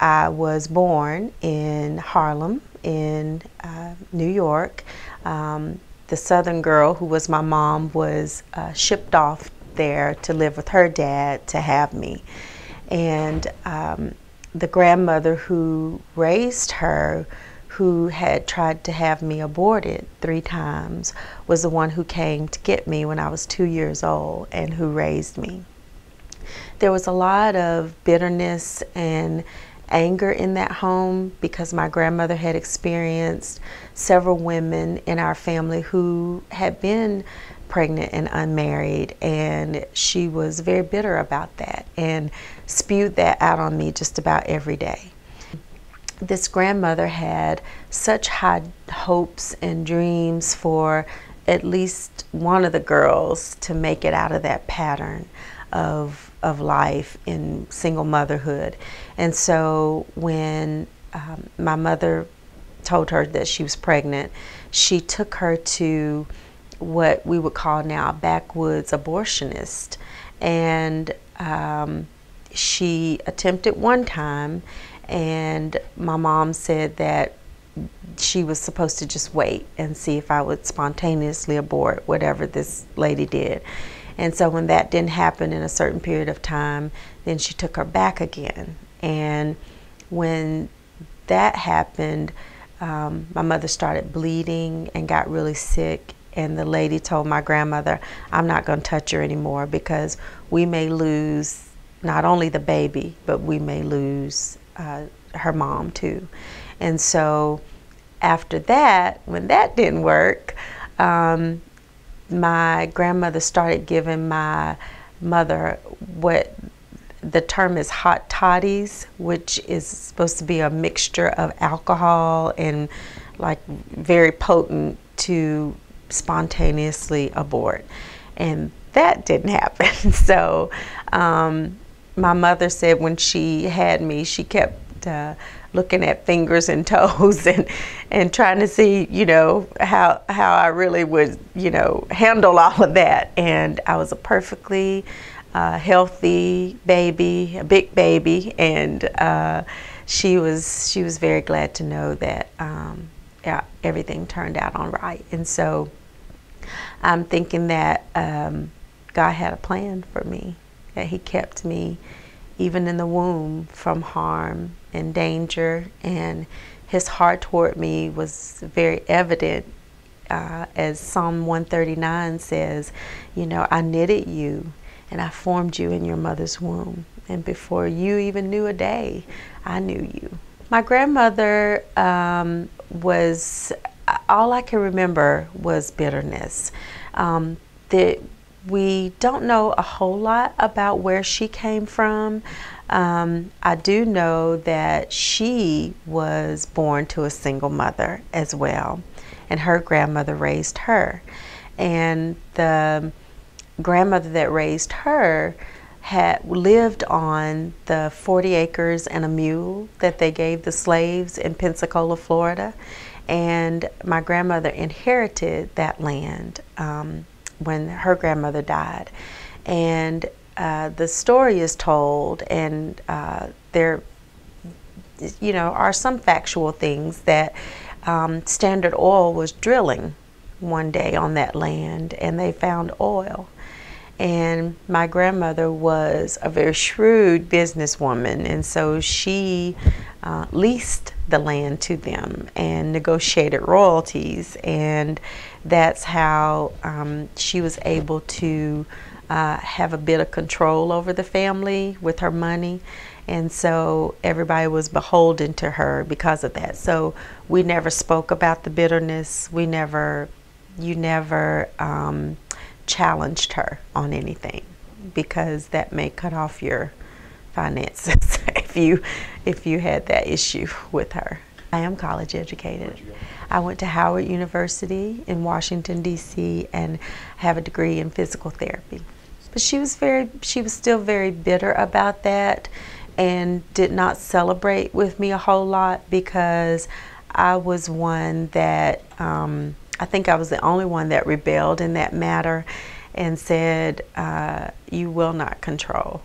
I was born in Harlem in New York. The southern girl who was my mom was shipped off there to live with her dad to have me. And the grandmother who raised her, who had tried to have me aborted 3 times, was the one who came to get me when I was 2 years old and who raised me. There was a lot of bitterness and anger in that home because my grandmother had experienced several women in our family who had been pregnant and unmarried, and she was very bitter about that and spewed that out on me just about every day. This grandmother had such high hopes and dreams for at least one of the girls to make it out of that pattern of life in single motherhood. And so when my mother told her that she was pregnant, she took her to what we would call now a backwoods abortionist. And she attempted one time, and my mom said that she was supposed to just wait and see if I would spontaneously abort whatever this lady did. And so when that didn't happen in a certain period of time, then she took her back again. And when that happened, my mother started bleeding and got really sick. And the lady told my grandmother, I'm not going to touch her anymore because we may lose not only the baby, but we may lose her mom too. And so after that, when that didn't work, my grandmother started giving my mother what the term is hot toddies, which is supposed to be a mixture of alcohol and like very potent to spontaneously abort. And that didn't happen. So my mother said when she had me, she kept looking at fingers and toes and trying to see, you know, how I really would, you know, handle all of that. And I was a perfectly healthy baby, a big baby, and she was very glad to know that yeah, everything turned out all right. And so I'm thinking that God had a plan for me, that He kept me even in the womb from harm and danger, and His heart toward me was very evident, as Psalm 139 says, you know, I knitted you and I formed you in your mother's womb, and before you even knew a day, I knew you. My grandmother was, all I can remember was bitterness. We don't know a whole lot about where she came from. I do know that she was born to a single mother as well, and her grandmother raised her. And the grandmother that raised her had lived on the 40 acres and a mule that they gave the slaves in Pensacola, Florida. And my grandmother inherited that land when her grandmother died. And the story is told, and there, you know, are some factual things that Standard Oil was drilling one day on that land, and they found oil. And my grandmother was a very shrewd businesswoman, and so she leased the land to them and negotiated royalties, and that's how she was able to have a bit of control over the family with her money. And so everybody was beholden to her because of that. So we never spoke about the bitterness. You never challenged her on anything, because that may cut off your finances if you had that issue with her. I am college educated. I went to Howard University in Washington, D.C., and have a degree in physical therapy. But she was still very bitter about that and did not celebrate with me a whole lot, because I was one that I think I was the only one that rebelled in that matter and said, you will not control,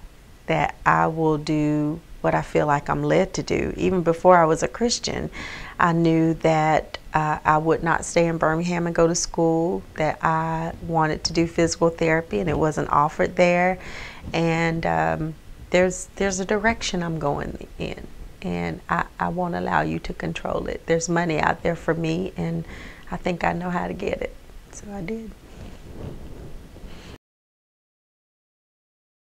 that I will do what I feel like I'm led to do. Even before I was a Christian, I knew that I would not stay in Birmingham and go to school, that I wanted to do physical therapy and it wasn't offered there. And there's a direction I'm going in, and I won't allow you to control it. There's money out there for me, and I think I know how to get it. So I did.